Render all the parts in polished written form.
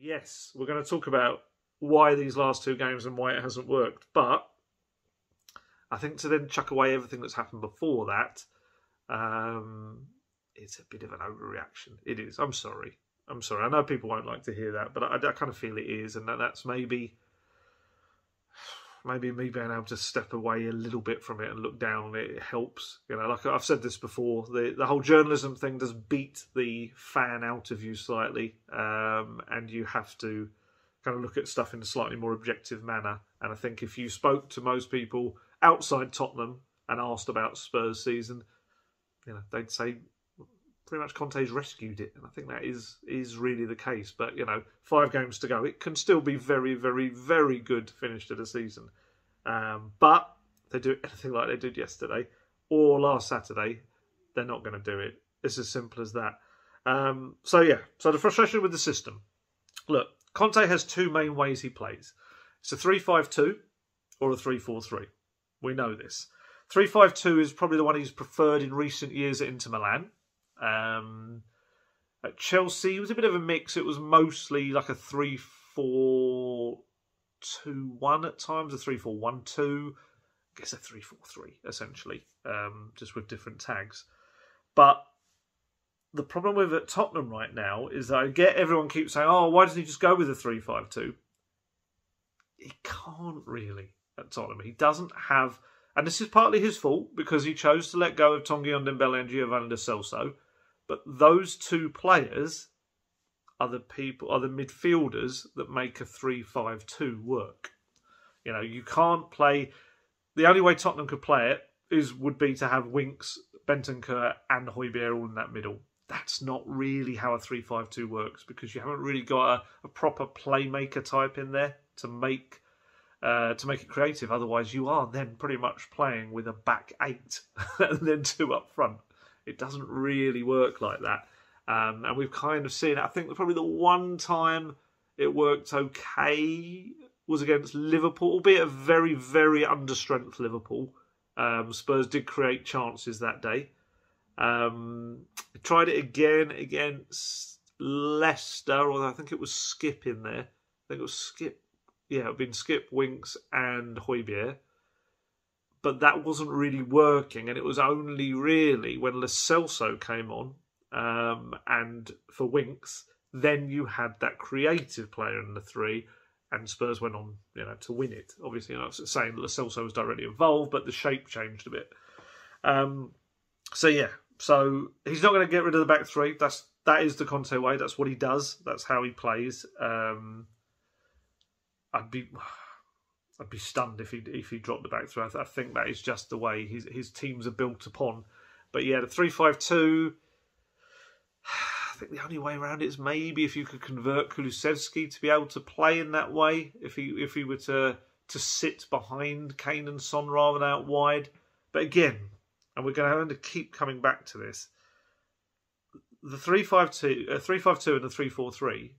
Yes, we're going to talk about why these last two games and why it hasn't worked. But I think to then chuck away everything that's happened before that, it's a bit of an overreaction. It is. I'm sorry. I know people won't like to hear that, but I kind of feel it is. And that's maybe me being able to step away a little bit from it and look down on it. It helps. You know, like I've said this before, the whole journalism thing does beat the fan out of you slightly. And you have to kind of look at stuff in a slightly more objective manner. And I think if you spoke to most people outside Tottenham and asked about Spurs season, you know, they'd say pretty much Conte's rescued it. And I think that is really the case. But, you know, 5 games to go. It can still be very, very, very good finish to the season. But if they do anything like they did yesterday or last Saturday, they're not going to do it. It's as simple as that. So the frustration with the system. Look, Conte has 2 main ways he plays. It's a 3-5-2 or a 3-4-3. We know this. 3-5-2 is probably the one he's preferred in recent years at Inter Milan. At Chelsea, it was a bit of a mix. It was mostly like a 3-4-2-1 at times, a 3-4-1-2. I guess a 3-4-3, essentially, just with different tags. But the problem with at Tottenham right now is that I get everyone keeps saying, oh, why doesn't he just go with a 3-5-2? He can't really at Tottenham. He doesn't have... And this is partly his fault because he chose to let go of Tanguy Ndombele and Giovanni Lo Celso. But those 2 players are the midfielders that make a 3-5-2 work. You know, you can't play... The only way Tottenham could play it would be to have Winks, Bentancur and Højbjerg all in that middle. That's not really how a 3-5-2 works because you haven't really got a proper playmaker type in there to make it creative. Otherwise, you are then pretty much playing with a back 8 and then 2 up front. It doesn't really work like that. And we've kind of seen it. I think probably the one time it worked okay was against Liverpool, albeit a very, very understrength Liverpool. Spurs did create chances that day. Tried it again against Leicester, although I think it was Skip in there. I think it was Skip. Yeah, it had been Skip, Winks and Højbjerg. But that wasn't really working, and it was only really when Lo Celso came on, and for Winks, then you had that creative player in the 3, and Spurs went on, you know, to win it. Obviously, I'm not saying Lo Celso was directly involved, but the shape changed a bit. So he's not going to get rid of the back 3. That is the Conte way. That's what he does. That's how he plays. I'd be stunned if he dropped the back 3. I think that is just the way his teams are built upon. But yeah, the 3-5-2. I think the only way around it is maybe if you could convert 쿨루셉스키 to be able to play in that way. If he were to sit behind Kane and Son rather than out wide. But again, and we're going to have to keep coming back to this. The 3-5-2 and the 3-4-3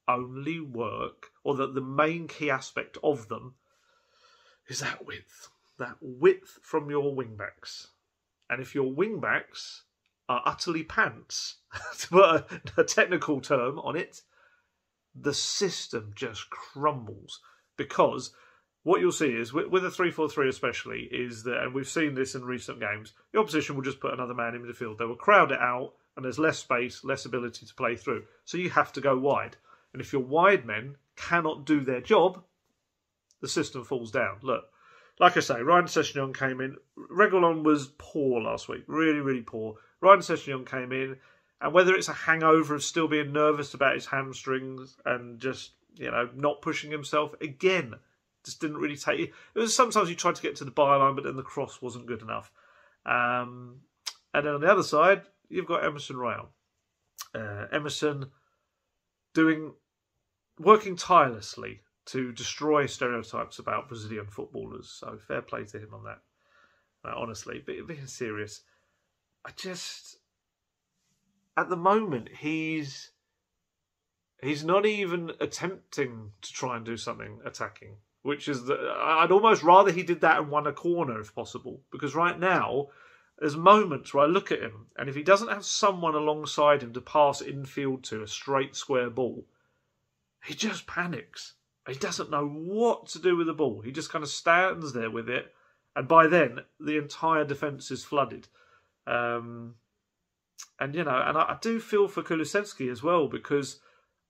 only work, or the main key aspect of them is that width from your wingbacks. And if your wingbacks are utterly pants, to put a technical term on it, the system just crumbles. Because what you'll see is, with a 3-4-3 especially, is that, and we've seen this in recent games, the opposition will just put another man in midfield. They will crowd it out, and there's less space, less ability to play through. So you have to go wide. And if your wide men cannot do their job, the system falls down. Look, like I say, Ryan Sessegnon came in. Reguilon was poor last week. Really, really poor. Ryan Sessegnon came in. And whether it's a hangover of still being nervous about his hamstrings and just, you know, not pushing himself, again, just didn't really take it. It was sometimes you tried to get to the byline, but then the cross wasn't good enough. And then on the other side, you've got Emerson Royal. Emerson working tirelessly to destroy stereotypes about Brazilian footballers. So fair play to him on that. Honestly, but being serious, at the moment, he's not even attempting to try and do something attacking, which is I'd almost rather he did that and won a corner if possible. Because right now, there's moments where I look at him, and if he doesn't have someone alongside him to pass infield to, a straight square ball, he just panics. He doesn't know what to do with the ball. He just kind of stands there with it. And by then, the entire defence is flooded. And I do feel for 쿨루셉스키 as well, because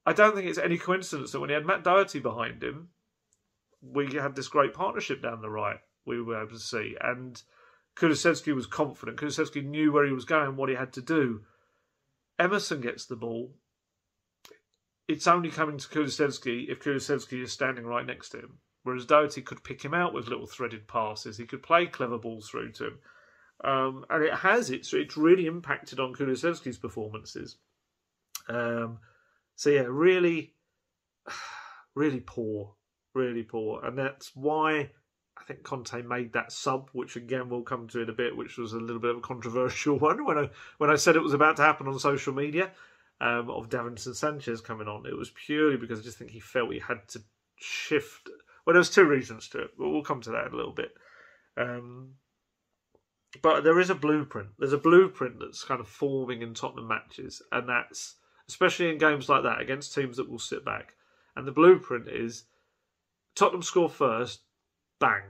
I don't think it's any coincidence that when he had Matt Doherty behind him, we had this great partnership down the right we were able to see. And 쿨루셉스ki was confident. 쿨루셉sky knew where he was going, what he had to do. Emerson gets the ball. It's only coming to 쿨루셉sky if 쿨루셉sky is standing right next to him. Whereas Doherty could pick him out with little threaded passes. He could play clever balls through to him. And it's really impacted on 쿨루셉sky's performances. Really, really poor. Really poor. And that's why I think Conte made that sub, which again we'll come to in a bit, which was a little bit of a controversial one when I said it was about to happen on social media, of Davinson Sanchez coming on. It was purely because I just think he felt he had to shift. Well, there was two reasons to it, but we'll come to that in a little bit. But there is a blueprint. There's a blueprint that's kind of forming in Tottenham matches, and that's especially in games like that against teams that will sit back. And the blueprint is Tottenham score first, bang,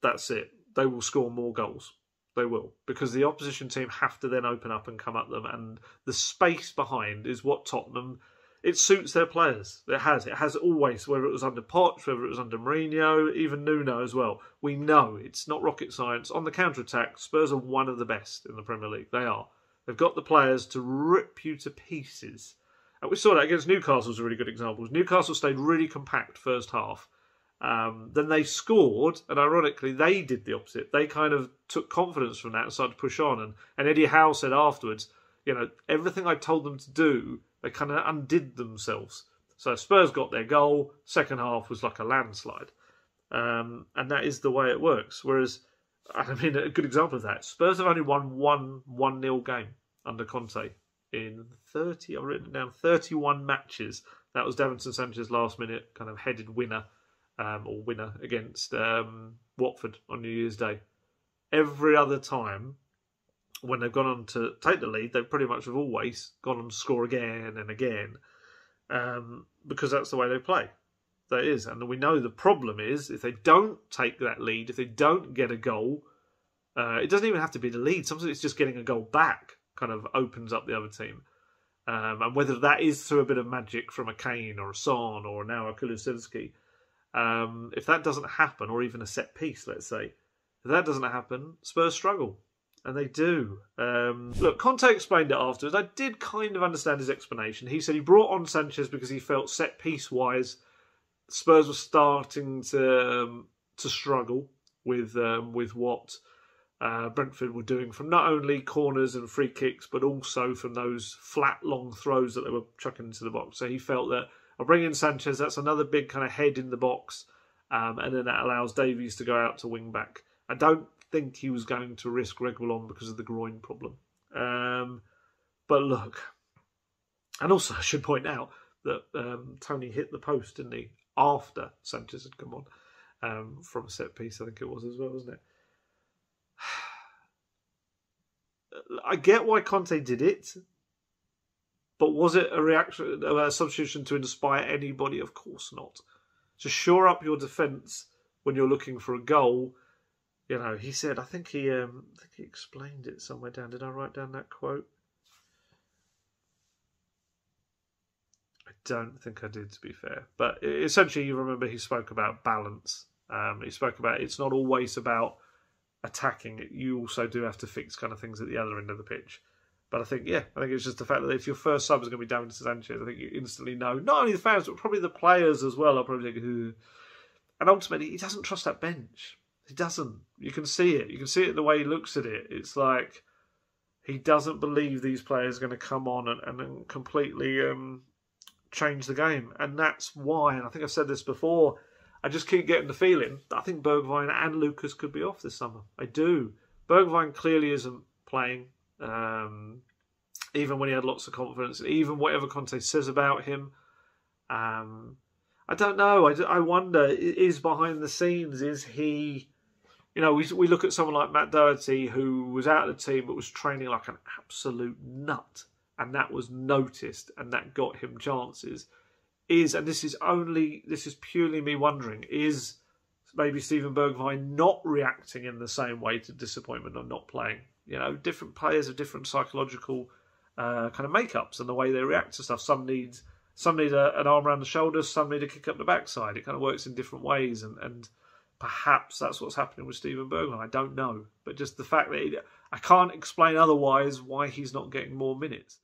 that's it. They will score more goals. They will, because the opposition team have to then open up and come at them, and the space behind is what Tottenham. It suits their players. It has always, whether it was under Poch, whether it was under Mourinho, even Nuno as well. We know it's not rocket science. On the counter-attack, Spurs are one of the best in the Premier League. They are. They've got the players to rip you to pieces. And we saw that against Newcastle was a really good example. Newcastle stayed really compact first half. Then they scored, and ironically, they did the opposite. They kind of took confidence from that and started to push on. And Eddie Howe said afterwards, everything I told them to do, they kind of undid themselves. So Spurs got their goal. Second half was like a landslide. And that is the way it works. Whereas, a good example of that, Spurs have only won one 1-0 game under Conte in 30, I've written it down, 31 matches. That was Davinson Sanchez's last minute kind of headed winner, or winner against Watford on New Year's Day. Every other time, when they've gone on to take the lead, they pretty much have always gone on to score again and again, because that's the way they play. That is. And we know the problem is, if they don't take that lead, if they don't get a goal, it doesn't even have to be the lead. Sometimes it's just getting a goal back kind of opens up the other team. And whether that is through a bit of magic from a Kane or a Son or now a 쿨루셉sky, if that doesn't happen, or even a set piece, let's say, if that doesn't happen, Spurs struggle. And they do. Look, Conte explained it afterwards. I did kind of understand his explanation. He said he brought on Sanchez because he felt set piece wise, Spurs were starting to struggle with what Brentford were doing from not only corners and free kicks, but also from those flat, long throws that they were chucking into the box. So he felt that I'll bring in Sanchez. That's another big kind of head in the box, and then that allows Davies to go out to wing back. I don't think he was going to risk Reguilon because of the groin problem. But look, and also I should point out that Tony hit the post, didn't he, after Sanchez had come on from a set piece, I think it was as well, wasn't it? I get why Conte did it, but was it a substitution to inspire anybody? Of course not. To shore up your defence when you're looking for a goal. He said, I think he explained it somewhere down. Did I write down that quote? I don't think I did, to be fair. But essentially, you remember he spoke about balance. He spoke about it's not always about attacking. You also do have to fix kind of things at the other end of the pitch. But I think it's just the fact that if your first sub is going to be Davinson Sanchez, I think you instantly know, not only the fans, but probably the players as well, are probably thinking, and ultimately, he doesn't trust that bench. He doesn't. You can see it. You can see it the way he looks at it. It's like he doesn't believe these players are going to come on and completely change the game. And that's why, and I think I've said this before, I just keep getting the feeling that I think Bergwijn and Lucas could be off this summer. I do. Bergwijn clearly isn't playing, even when he had lots of confidence, even whatever Conte says about him. I don't know. I wonder, is behind the scenes, is he... we look at someone like Matt Doherty, who was out of the team but was training like an absolute nut, and that was noticed, and that got him chances. is, and this is purely me wondering, is maybe Steven Bergwijn not reacting in the same way to disappointment of not playing. You know, different players have different psychological kind of makeups and the way they react to stuff. Some need an arm around the shoulders, some need a kick up the backside. It kind of works in different ways, and perhaps that's what's happening with Steven Bergwijn. I don't know, but just the fact that I can't explain otherwise why he's not getting more minutes.